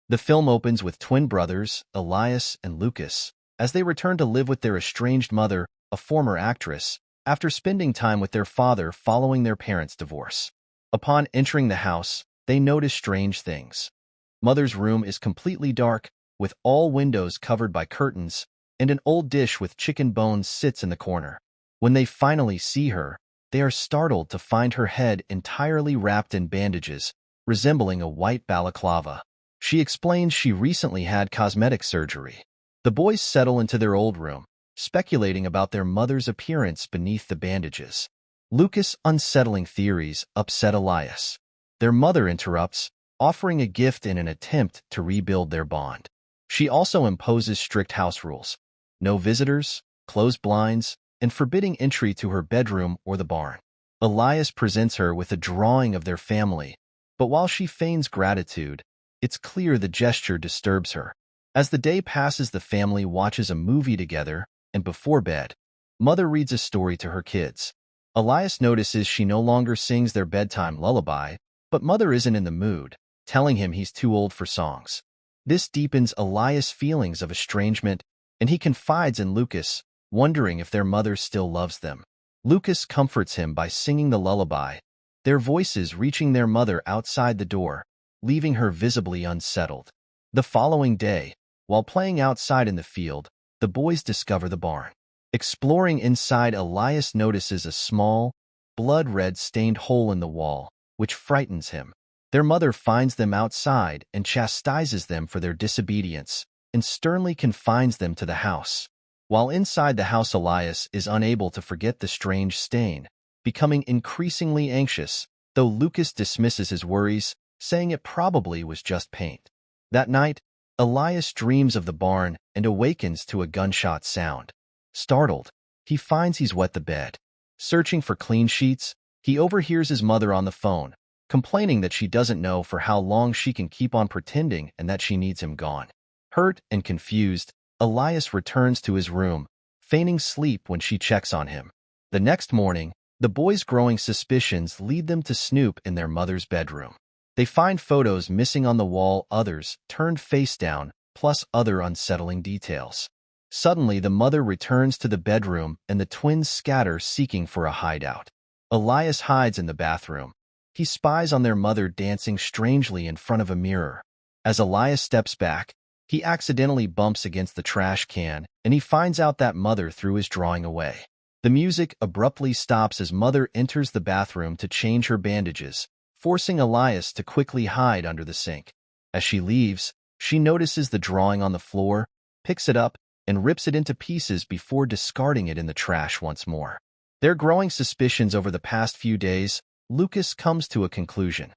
The film opens with twin brothers, Elias and Lucas, as they return to live with their estranged mother, a former actress, after spending time with their father following their parents' divorce. Upon entering the house, they notice strange things. Mother's room is completely dark, with all windows covered by curtains, and an old dish with chicken bones sits in the corner. When they finally see her, they are startled to find her head entirely wrapped in bandages, resembling a white balaclava. She explains she recently had cosmetic surgery. The boys settle into their old room, speculating about their mother's appearance beneath the bandages. Lucas' unsettling theories upset Elias. Their mother interrupts, offering a gift in an attempt to rebuild their bond. She also imposes strict house rules: no visitors, closed blinds, and forbidding entry to her bedroom or the barn. Elias presents her with a drawing of their family, but while she feigns gratitude, it's clear the gesture disturbs her. As the day passes, the family watches a movie together, and before bed, Mother reads a story to her kids. Elias notices she no longer sings their bedtime lullaby, but Mother isn't in the mood, telling him he's too old for songs. This deepens Elias' feelings of estrangement, and he confides in Lucas, wondering if their mother still loves them. Lucas comforts him by singing the lullaby, their voices reaching their mother outside the door, leaving her visibly unsettled. The following day, while playing outside in the field, the boys discover the barn. Exploring inside, Elias notices a small, blood-red stained hole in the wall, which frightens him. Their mother finds them outside and chastises them for their disobedience, and sternly confines them to the house. While inside the house, Elias is unable to forget the strange stain, becoming increasingly anxious, though Lucas dismisses his worries, saying it probably was just paint. That night, Elias dreams of the barn and awakens to a gunshot sound. Startled, he finds he's wet the bed. Searching for clean sheets, he overhears his mother on the phone, complaining that she doesn't know for how long she can keep on pretending and that she needs him gone. Hurt and confused, Elias returns to his room, feigning sleep when she checks on him. The next morning, the boys' growing suspicions lead them to snoop in their mother's bedroom. They find photos missing on the wall, others turned face down, plus other unsettling details. Suddenly, the mother returns to the bedroom and the twins scatter, seeking for a hideout. Elias hides in the bathroom. He spies on their mother dancing strangely in front of a mirror. As Elias steps back, he accidentally bumps against the trash can, and he finds out that Mother threw his drawing away. The music abruptly stops as Mother enters the bathroom to change her bandages, forcing Elias to quickly hide under the sink. As she leaves, she notices the drawing on the floor, picks it up, and rips it into pieces before discarding it in the trash once more. Their growing suspicions over the past few days, Lucas comes to a conclusion.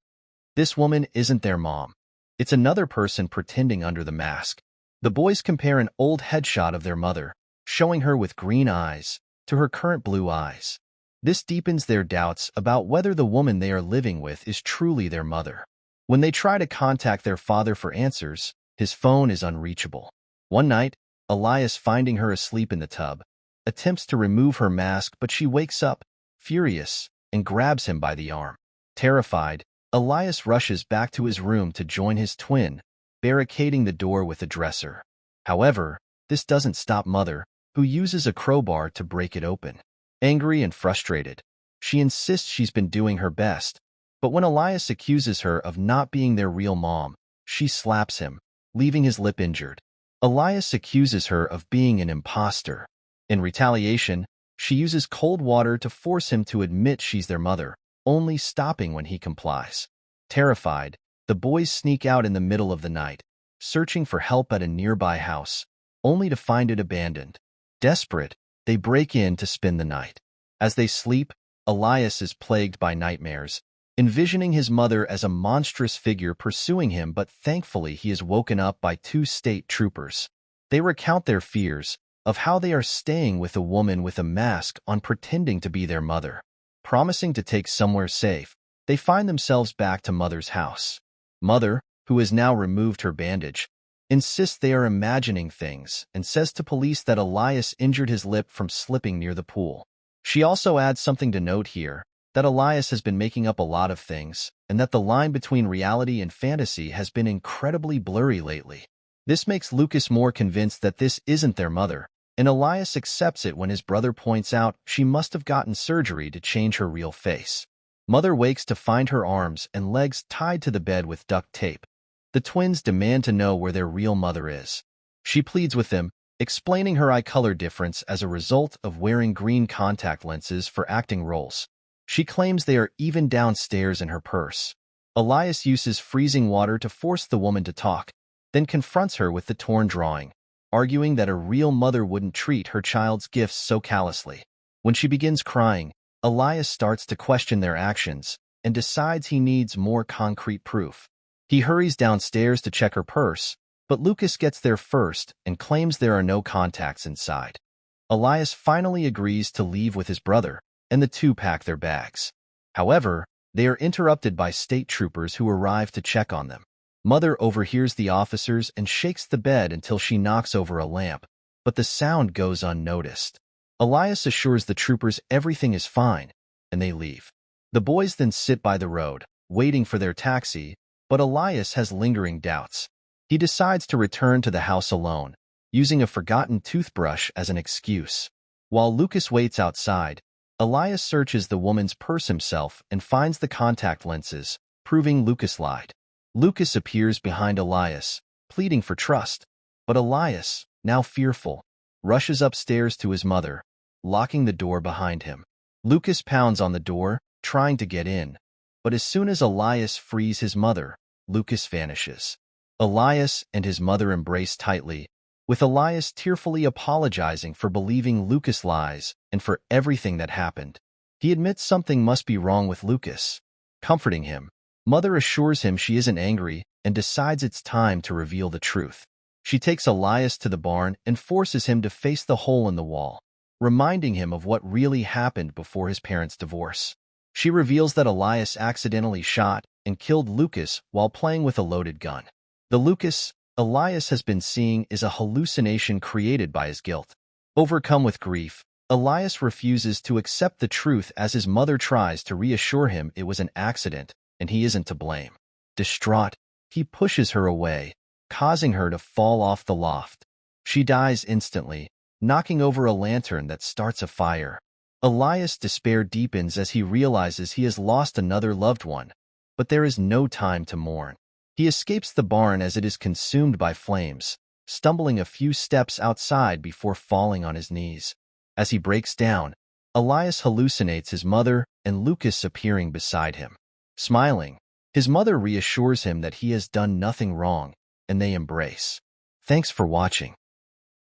This woman isn't their mom. It's another person pretending under the mask. The boys compare an old headshot of their mother, showing her with green eyes, to her current blue eyes. This deepens their doubts about whether the woman they are living with is truly their mother. When they try to contact their father for answers, his phone is unreachable. One night, Elias, finding her asleep in the tub, attempts to remove her mask, but she wakes up, furious, and grabs him by the arm. Terrified, Elias rushes back to his room to join his twin, barricading the door with a dresser. However, this doesn't stop Mother, who uses a crowbar to break it open. Angry and frustrated, she insists she's been doing her best, but when Elias accuses her of not being their real mom, she slaps him, leaving his lip injured. Elias accuses her of being an imposter. In retaliation, she uses cold water to force him to admit she's their mother, only stopping when he complies. Terrified, the boys sneak out in the middle of the night, searching for help at a nearby house, only to find it abandoned. Desperate, they break in to spend the night. As they sleep, Elias is plagued by nightmares, envisioning his mother as a monstrous figure pursuing him, but thankfully he is woken up by two state troopers. They recount their fears of how they are staying with a woman with a mask on, pretending to be their mother. Promising to take somewhere safe, they find themselves back to Mother's house. Mother, who has now removed her bandage, insists they are imagining things and says to police that Elias injured his lip from slipping near the pool. She also adds something to note here, that Elias has been making up a lot of things, and that the line between reality and fantasy has been incredibly blurry lately. This makes Lucas more convinced that this isn't their mother, and Elias accepts it when his brother points out she must have gotten surgery to change her real face. Mother wakes to find her arms and legs tied to the bed with duct tape. The twins demand to know where their real mother is. She pleads with them, explaining her eye color difference as a result of wearing green contact lenses for acting roles. She claims they are even downstairs in her purse. Elias uses freezing water to force the woman to talk, then confronts her with the torn drawing, arguing that a real mother wouldn't treat her child's gifts so callously. When she begins crying, Elias starts to question their actions and decides he needs more concrete proof. He hurries downstairs to check her purse, but Lucas gets there first and claims there are no contacts inside. Elias finally agrees to leave with his brother, and the two pack their bags. However, they are interrupted by state troopers who arrive to check on them. Mother overhears the officers and shakes the bed until she knocks over a lamp, but the sound goes unnoticed. Elias assures the troopers everything is fine, and they leave. The boys then sit by the road, waiting for their taxi, but Elias has lingering doubts. He decides to return to the house alone, using a forgotten toothbrush as an excuse. While Lucas waits outside, Elias searches the woman's purse himself and finds the contact lenses, proving Lucas lied. Lucas appears behind Elias, pleading for trust, but Elias, now fearful, rushes upstairs to his mother, locking the door behind him. Lucas pounds on the door, trying to get in, but as soon as Elias frees his mother, Lucas vanishes. Elias and his mother embrace tightly, with Elias tearfully apologizing for believing Lucas' lies and for everything that happened. He admits something must be wrong with Lucas. Comforting him, Mother assures him she isn't angry and decides it's time to reveal the truth. She takes Elias to the barn and forces him to face the hole in the wall, reminding him of what really happened before his parents' divorce. She reveals that Elias accidentally shot and killed Lucas while playing with a loaded gun. The Lucas Elias has been seeing is a hallucination created by his guilt. Overcome with grief, Elias refuses to accept the truth as his mother tries to reassure him it was an accident and he isn't to blame. Distraught, he pushes her away, causing her to fall off the loft. She dies instantly, knocking over a lantern that starts a fire. Elias' despair deepens as he realizes he has lost another loved one, but there is no time to mourn. He escapes the barn as it is consumed by flames, stumbling a few steps outside before falling on his knees. As he breaks down, Elias hallucinates his mother and Lucas appearing beside him. Smiling, his mother reassures him that he has done nothing wrong, and they embrace. Thanks for watching.